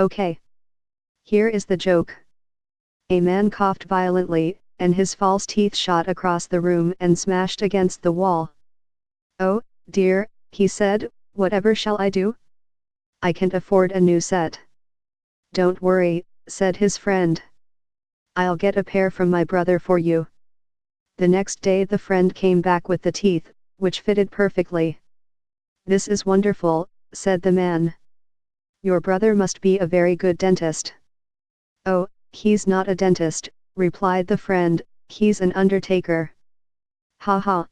Okay. Here is the joke. A man coughed violently, and his false teeth shot across the room and smashed against the wall. Oh, dear, he said, whatever shall I do? I can't afford a new set. Don't worry, said his friend. I'll get a pair from my brother for you. The next day the friend came back with the teeth, which fitted perfectly. This is wonderful, said the man. Your brother must be a very good dentist. Oh, he's not a dentist, replied the friend, he's an undertaker. Ha ha.